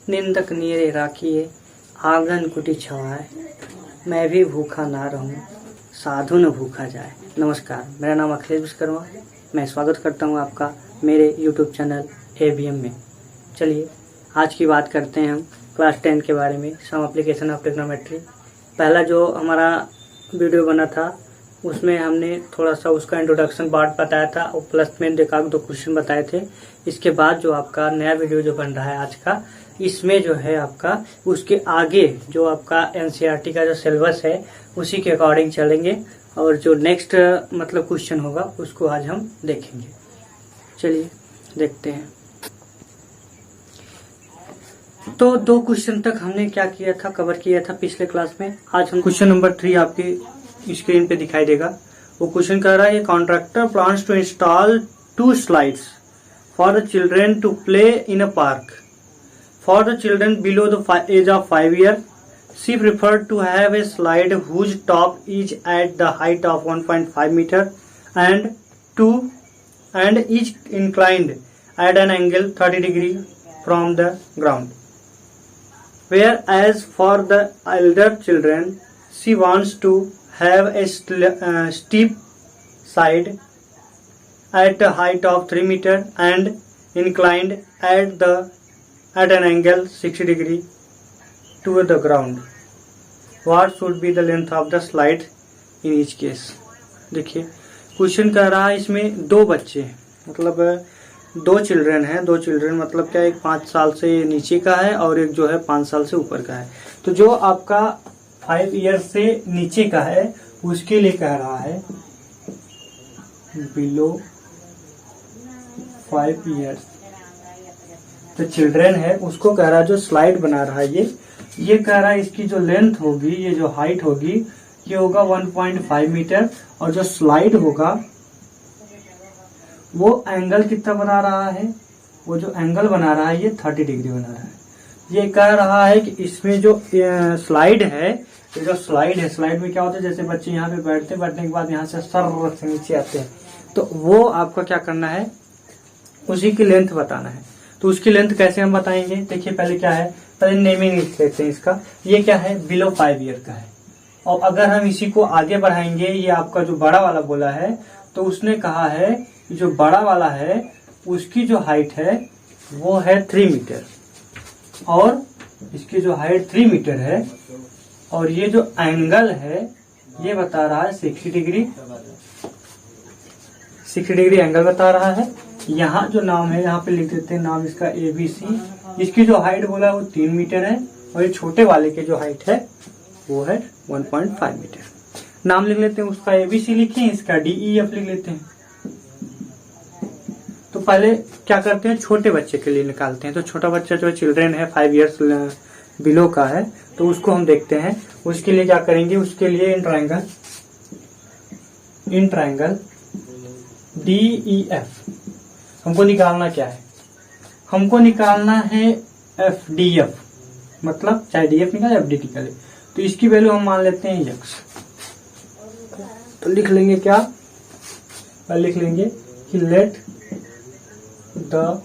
निंदक नीरे राखिए आंगन कुटी छवाए, मैं भी भूखा ना रहूं साधु न भूखा जाए। नमस्कार, मेरा नाम अखिलेश विश्वकर्मा। मैं स्वागत करता हूं आपका मेरे YouTube चैनल ABM में। चलिए आज की बात करते हैं हम क्लास 10 के बारे में, सम एप्लीकेशन ऑफ ट्रिग्नोमेट्री। पहला जो हमारा वीडियो बना था उसमें हमने थोड़ा सा उसका इंट्रोडक्शन पार्ट बताया था और प्लस में देखा 2 क्वेश्चन बताए थे। इसके बाद जो आपका नया वीडियो जो बन रहा है आज का, इसमें जो है आपका उसके आगे जो आपका NCERT का जो सिलेबस है उसी के अकॉर्डिंग चलेंगे और जो नेक्स्ट मतलब क्वेश्चन होगा उसको आज हम देखेंगे। चलिए देखते हैं। तो 2 क्वेश्चन तक हमने क्या किया था, कवर किया था पिछले क्लास में। आज हम क्वेश्चन नंबर 3 आपकी स्क्रीन पे दिखाई देगा। वो क्वेश्चन कह रहा है contractor plans to install 2 slides for the children to play in a park for the children below the age of 5 years. She preferred to have a slide whose top is at the height of 1.5 meter and is inclined at an angle 30 degree from the ground. Whereas for the elder children, she wants to have a steep side at a height of 3 meter and inclined at an angle 60 degree to the ground. What should be the length of the slide in each case? देखिए question कह रहा है इसमें 2 बच्चे मतलब 2 children हैं। 2 children मतलब क्या, एक 5 साल से नीचे का है और एक जो है 5 साल से ऊपर का है। तो जो आपका 5 ईयर से नीचे का है उसके लिए कह रहा है बिलो 5 ईयर्स तो चिल्ड्रन है उसको कह रहा है, जो स्लाइड बना रहा है ये कह रहा है इसकी जो लेंथ होगी, ये जो हाइट होगी ये होगा 1.5 मीटर और जो स्लाइड होगा वो एंगल कितना बना रहा है, वो जो एंगल बना रहा है ये 30 डिग्री बना रहा है। ये कह रहा है कि इसमें जो स्लाइड है, ये जो स्लाइड है, स्लाइड में क्या होता है जैसे बच्चे यहाँ पे बैठने के बाद यहाँ से सर से नीचे आते हैं, तो वो आपका क्या करना है, उसी की लेंथ बताना है। तो उसकी लेंथ कैसे हम बताएंगे, देखिए पहले क्या है, पहले नेमिंग लिख लेते हैं इसका। ये क्या है, बिलो 5 ईयर का है। और अगर हम इसी को आगे बढ़ाएंगे, ये आपका जो बड़ा वाला बोला है तो उसने कहा है जो बड़ा वाला है उसकी जो हाइट है वो है 3 मीटर और इसकी जो हाइट 3 मीटर है और ये जो एंगल है ये बता रहा है 60 डिग्री एंगल बता रहा है। यहाँ जो नाम है यहाँ पे लिख देते हैं नाम इसका ABC। इसकी जो हाइट बोला है वो 3 मीटर है और ये छोटे वाले की जो हाइट है वो है 1.5 मीटर। नाम लिख लेते हैं उसका ABC लिखे, इसका DEF लिख लेते हैं। तो पहले क्या करते हैं, छोटे बच्चे के लिए निकालते हैं। तो छोटा बच्चा जो चिल्ड्रन है 5 ईयर्स बिलो का है तो उसको हम देखते हैं। उसके लिए क्या करेंगे, उसके लिए इन ट्रायंगल DEF हमको निकालना क्या है, हमको निकालना है FDF, मतलब चाहे DF निकाले FD निकाले। तो इसकी वैल्यू हम मान लेते हैं x। तो लिख लेंगे क्या, लिख लेंगे कि लेट द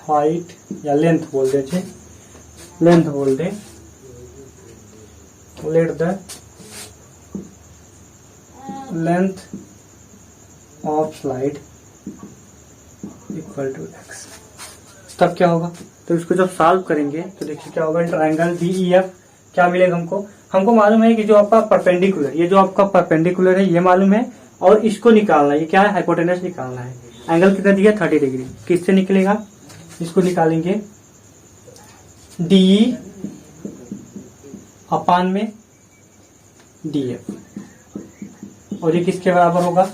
हाइट या लेंथ बोल दे, लेंथ बोल दे, let the length of slide equal to x। तब क्या होगा, तो इसको जब सॉल्व करेंगे तो देखिए क्या होगा, ट्रायंगल DEF क्या मिलेगा हमको मालूम है कि जो आपका परपेंडिकुलर, ये जो आपका परपेंडिकुलर है ये मालूम है और इसको निकालना है, ये क्या है, हाइपोटेनस निकालना है। एंगल कितना दिया 30 डिग्री, किससे निकलेगा, इसको निकालेंगे DE अपान में DF और ये किसके बराबर होगा,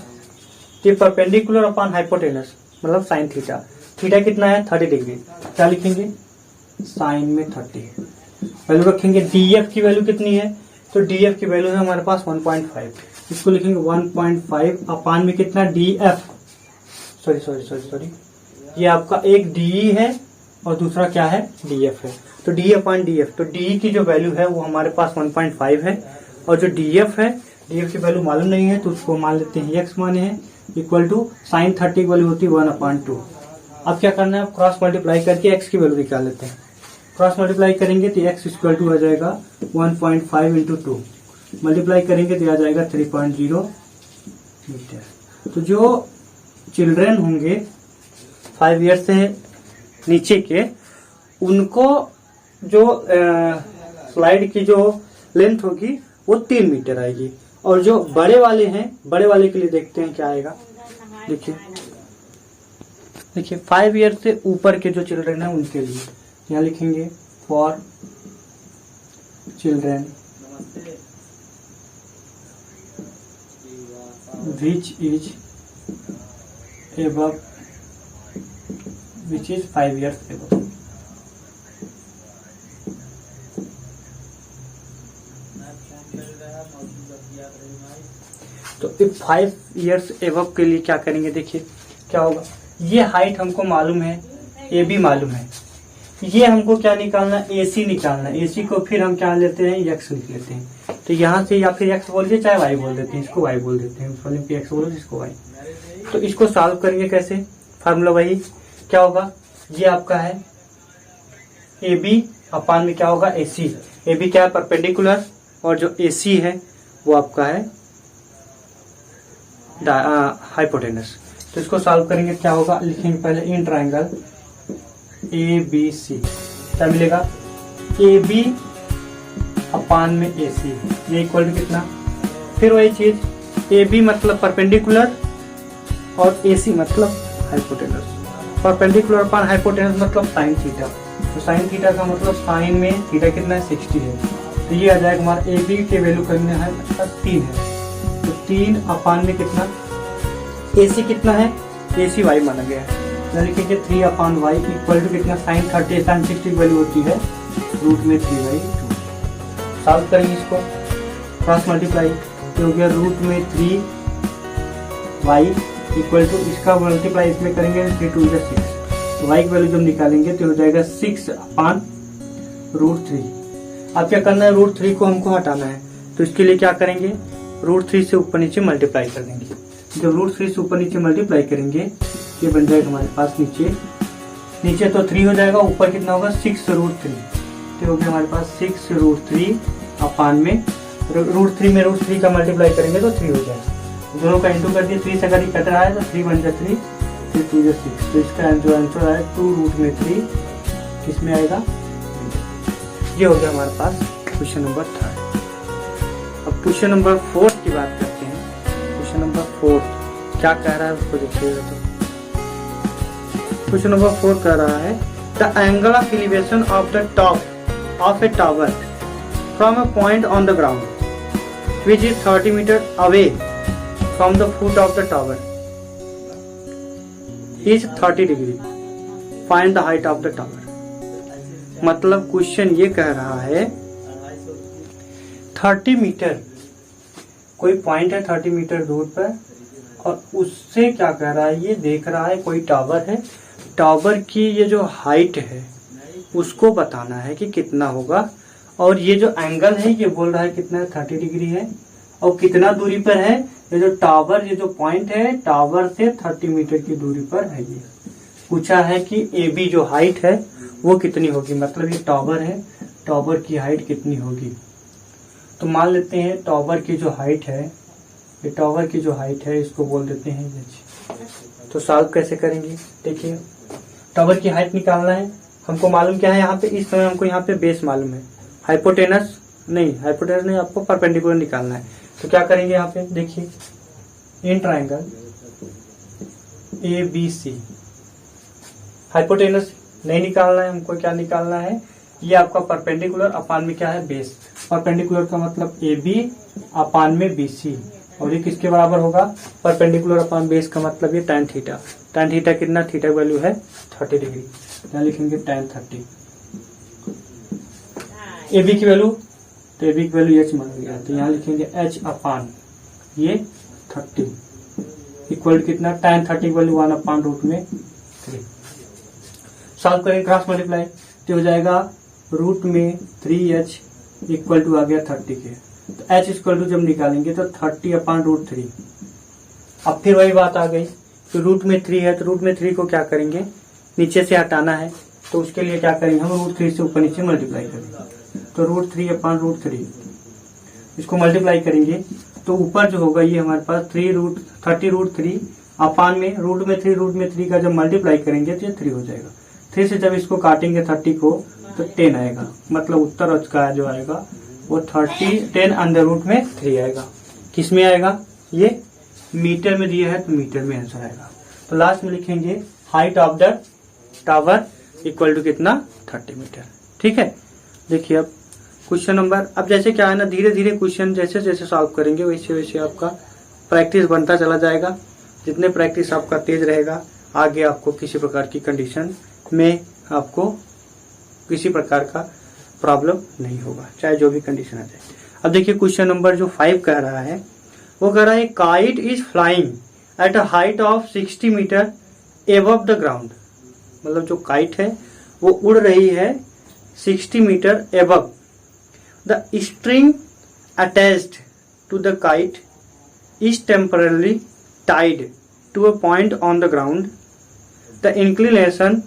ये परपेंडिकुलर अपॉन हाइपोटेनस मतलब साइन थीटा। थीटा कितना है 30 डिग्री, क्या लिखेंगे साइन में 30। वैल्यू रखेंगे, DF की वैल्यू कितनी है, तो DF की वैल्यू है हमारे पास 1.5। इसको लिखेंगे 1.5 अपान में कितना DF, सॉरी ये आपका एक DE है और दूसरा क्या है DF है। तो DE अपान DF, तो DE की जो वैल्यू है वो हमारे पास 1.5 है और जो DF है, DF की वैल्यू मालूम नहीं है तो उसको मान लेते हैं x माने हैं, इक्वल टू साइन 30 की वैल्यू होती है 1/2 अब क्या करना है, आप क्रॉस मल्टीप्लाई करके x की वैल्यू निकाल लेते हैं। क्रॉस मल्टीप्लाई करेंगे तो x इक्वल टू आ जाएगा 1.5 इंटू 2, मल्टीप्लाई करेंगे तो आ जाएगा 3.0 मीटर। तो जो चिल्ड्रेन होंगे 5 ईयर से नीचे के, उनको जो स्लाइड की जो लेंथ होगी वो 3 मीटर आएगी। और जो बड़े वाले हैं, बड़े वाले के लिए देखते हैं क्या आएगा। देखिए 5 ईयर से ऊपर के जो चिल्ड्रन हैं उनके लिए यहाँ लिखेंगे for children which is above, which is 5 years above. तो इफ 5 ईयर्स एबव के लिए क्या करेंगे, देखिए क्या होगा। ये हाइट हमको मालूम है, ए बी मालूम है, ये हमको क्या निकालना, ए सी निकालना। ए सी को फिर हम क्या लेते हैं, एक्स लिख लेते हैं। तो यहाँ से या फिर एक्स बोलिए चाहे वाई बोल देते हैं, इसको वाई बोल देते हैं, उस एक्स बोलो इसको वाई। तो इसको सॉल्व करेंगे कैसे, फार्मूला वही क्या होगा, ये आपका है ए बी अपान में क्या होगा ए सी। ए बी क्या है, परपेंडिकुलर, और जो ए सी है वो आपका है हाइपोटेनस। तो इसको सॉल्व करेंगे क्या होगा, लिखेंगे पहले इन ट्राइंगल ए बी सी, क्या मिलेगा, ए बी अपान में ए सी, ये इक्वल टू कितना। फिर वही चीज, ए बी मतलब परपेंडिकुलर और ए सी मतलब हाइपोटेनस। परपेंडिकुलर अपान हाइपोटेनस मतलब साइन थीटा। तो साइन थीटा का मतलब साइन में थीटा कितना है, 60 है। तो ये आ जाएगा हमारा ए बी के वैल्यू करने है 3 है। तो 3 अपान में कितना, ए सी कितना है, ए सी वाई माना गया है। तो लिखेंगे 3 अपान वाई इक्वल टू कितना, साइन 30 साइन 60 की वैल्यू होती है √3/2। सॉल्व करेंगे इसको, क्रॉस मल्टीप्लाई हो गया √3 वाई इक्वल टू, इसका मल्टीप्लाई इसमें करेंगे 3 2 6। तो वाई की वैल्यू जब निकालेंगे तो हो जाएगा 6 अपान √3। अब क्या करना है, √3 को हमको हटाना है। तो इसके लिए क्या करेंगे, √3 से ऊपर नीचे मल्टीप्लाई कर देंगे। जब √3 से ऊपर नीचे मल्टीप्लाई करेंगे ये बन जाएगा हमारे पास नीचे तो 3 हो जाएगा, ऊपर कितना होगा 6√3। तो हो गया हमारे पास 6√3 अपान में √3 में √3 का मल्टीप्लाई करेंगे तो 3 हो जाएगा। दोनों का इंटू कर दिए, 3 से अगर ये कट रहा है तो 3 बन जाए 3, फिर 2 जा 6। तो इसका जो आंसर आया 2√3 किसमें आएगा। ये हो गया हमारे पास क्वेश्चन नंबर 3। अब क्वेश्चन नंबर 4 की बात करते हैं। क्वेश्चन नंबर 4 क्या कह रहा है उसको देखिएगा। तो क्वेश्चन नंबर 4 कह रहा है the angle of elevation of the top of a tower from a point on the ground which is 30 metre away from the foot of the tower is 30 degree, find the height of the tower. मतलब question ये कह रहा है 30 metre कोई point है 30 metre दूर पर, और उससे क्या कह रहा है, ये देख रहा है कोई टावर है, टावर की ये जो हाइट है उसको बताना है कि कितना होगा। और ये जो एंगल है ये बोल रहा है कितना है, 30 डिग्री है। और कितना दूरी पर है, ये जो टावर, ये जो पॉइंट है टावर से 30 मीटर की दूरी पर है। ये पूछा है कि ए बी जो हाइट है वो कितनी होगी, मतलब ये टावर है, टावर की हाइट कितनी होगी। तो मान लेते हैं टावर की जो हाइट है, ये टावर की जो हाइट है इसको बोल देते हैं h। तो सॉल्व कैसे करेंगे, देखिए टावर की हाइट निकालना है। हमको मालूम क्या है, यहाँ पे इस समय हमको यहाँ पे बेस मालूम है, हाइपोटेनस नहीं आपको परपेंडिकुलर निकालना है। तो क्या करेंगे यहाँ पे, देखिए in triangle a b c, hypotenuse नहीं निकालना है हमको, क्या निकालना है, ये आपका परपेंडिकुलर अपान में क्या है, बेस। परपेंडिकुलर का मतलब ए बी अपान में बी सी, और ये किसके बराबर होगा, परपेंडिकुलर अपान बेस का मतलब ये tan थीटा। tan थीटा कितना, थीटा वैल्यू है 30 डिग्री। यहाँ लिखेंगे tan 30। ए बी की वैल्यू, तो ए बी की वैल्यू h मान गया, तो यहाँ लिखेंगे h अपान ये 30 इक्वल कितना, tan 30 की वैल्यू 1/√3। सॉल्व करेंगे क्रॉस मल्टीप्लाई तो हो जाएगा √3h इक्वल टू आ गया 30 के। तो h इक्वल टू जब निकालेंगे तो 30/√3। अब फिर वही बात आ गई, तो √3 है तो √3 को क्या करेंगे, नीचे से हटाना है, तो उसके लिए क्या करेंगे हम, √3 से ऊपर नीचे मल्टीप्लाई करेंगे। तो √3 अपॉन √3 इसको मल्टीप्लाई करेंगे तो ऊपर जो होगा ये हमारे पास 30√3 अपान में रूट में 3 का जब मल्टीप्लाई करेंगे तो ये 3 हो जाएगा। 3 से जब इसको काटेंगे 30 को तो 10 आएगा, मतलब उत्तर का जो आएगा वो 10 अंडर रूट में 3 आएगा। किस में आएगा, ये मीटर में दिया है तो मीटर में आंसर आएगा। तो लास्ट में लिखेंगे height of the tower equal to कितना, 30 मीटर। ठीक है, देखिए अब क्वेश्चन नंबर, अब जैसे क्या है ना, धीरे धीरे क्वेश्चन जैसे जैसे सॉल्व करेंगे वैसे वैसे आपका प्रैक्टिस बनता चला जाएगा। जितने प्रैक्टिस आपका तेज रहेगा, आगे आपको किसी प्रकार की कंडीशन में आपको किसी प्रकार का प्रॉब्लम नहीं होगा, चाहे जो भी कंडीशन आ जाए। अब देखिए क्वेश्चन नंबर जो 5 कह रहा है, वो कह रहा है kite is flying at a height of 60 metre above the ground. मतलब जो काइट है वो उड़ रही है 60 metre above. The string attached to the kite is temporarily tied to a point on the ground. The inclination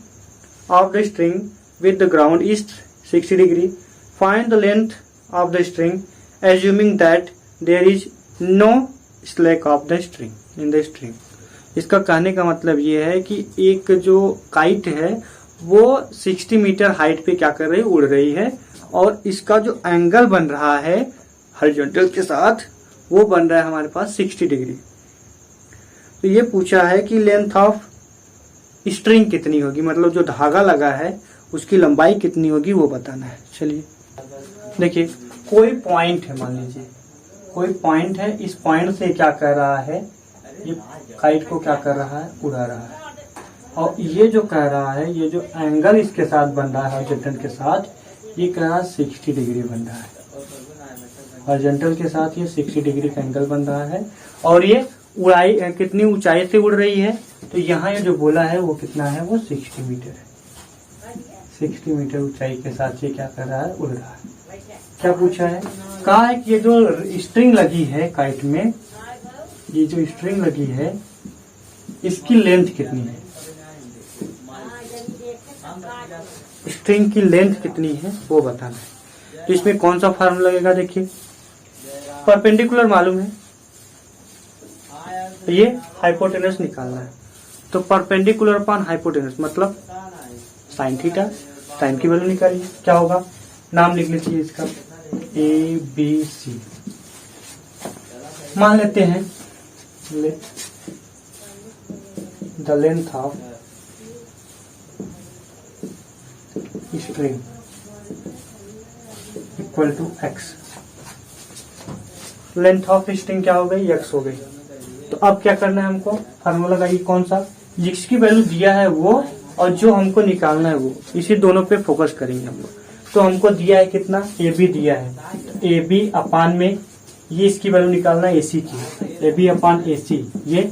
of the string with the ground is 60 degree. Find the length of the string assuming that there is no slack of the string in the string. इसका कहने का मतलब ये है कि एक जो kite है वो 60 मीटर हाइट पे क्या कर रही है, उड़ रही है, और इसका जो एंगल बन रहा है हॉरिजॉन्टल के साथ वो बन रहा है हमारे पास 60 डिग्री। तो ये पूछा है कि लेंथ ऑफ स्ट्रिंग कितनी होगी, मतलब जो धागा लगा है उसकी लंबाई कितनी होगी वो बताना है। चलिए देखिए, कोई पॉइंट है, मान लीजिए कोई पॉइंट है, इस पॉइंट से क्या कर रहा है, ये काइट को क्या कर रहा है, उड़ा रहा है, और ये जो कह रहा है, ये जो एंगल इसके साथ बन रहा है हॉरिजॉन्टल के साथ, ये कह रहा है 60 डिग्री बन रहा है। हॉरिजॉन्टल के साथ ये 60 डिग्री का एंगल बन रहा है, और ये उड़ाई कितनी ऊंचाई से उड़ रही है, तो यहाँ ये जो बोला है वो कितना है, वो 60 मीटर है। 60 मीटर ऊंचाई के साथ ये क्या कर रहा है, उड़ रहा है। क्या पूछा है, कहा है कि ये जो स्ट्रिंग लगी है काइट में, ये जो स्ट्रिंग लगी है इसकी लेंथ कितनी है, स्ट्रिंग की लेंथ कितनी है वो बताना है। तो इसमें कौन सा फॉर्मूला लगेगा, देखिए परपेंडिकुलर मालूम है, तो ये हाइपोटेनस निकालना है। तो परपेंडिकुलर अपॉन हाइपोटेनस मतलब साइन थीटा, साइन की वैल्यू निकालिए, क्या होगा, नाम लिख लीजिए इसका ABC। मान लेते हैं the length of string equal to x। Length of string क्या हो गई, x हो गई। तो अब क्या करना है हमको, फार्मूला लगाइए कौन सा, जिसकी वैल्यू दिया है वो और जो हमको निकालना है वो, इसी दोनों पे फोकस करेंगे हम लोग। तो हमको दिया है कितना, AB दिया है, तो AB अपान में ये इसकी वैल्यू निकालना है AC की, AB अपान AC, ये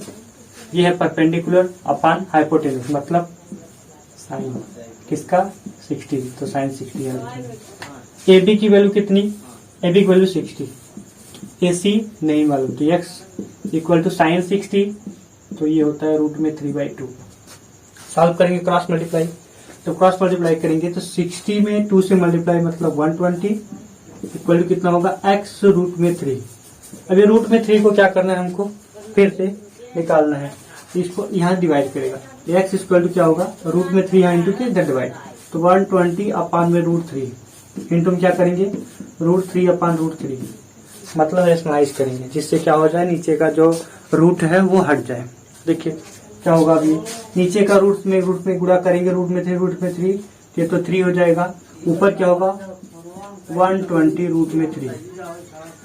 है परपेंडिकुलर अपान हाइपोटेनस मतलब साइन किसका, 60, तो साइन 60 है। AB की वैल्यू कितनी, AB की वैल्यू 60, AC नहीं मालूम, तो x इक्वल टू साइन 60, तो ये होता है √3/2। सॉल्व करेंगे क्रॉस मल्टीप्लाई, तो क्रॉस मल्टीप्लाई करेंगे तो 60 में 2 से मल्टीप्लाई मतलब 120 इक्वल टू कितना होगा, x √3। अब ये √3 को क्या करना है, हमको फिर से निकालना है, तो इसको यहाँ डिवाइड करेगा, x इक्वल टू क्या होगा, √3 यहाँ इंटू के डिवाइड, तो 120 अपान में √3 इंटू में क्या करेंगे, √3 अपान √3 मतलब रेशनलाइज करेंगे, जिससे क्या हो जाए, नीचे का जो रूट है वो हट जाए। देखिए क्या होगा, अभी नीचे का रूट में गुणा करेंगे, √3 ये तो 3 हो जाएगा, ऊपर क्या होगा 120 √3,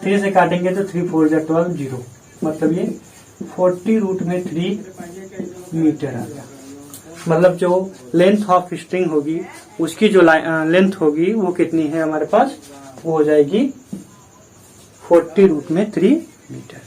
3 से काटेंगे तो 3 4 12 0, मतलब ये 40 √3 मीटर आ गया। मतलब जो लेंथ ऑफ स्ट्रिंग होगी उसकी जो लेंथ होगी वो कितनी है हमारे पास, वो हो जाएगी 40 √3 मीटर।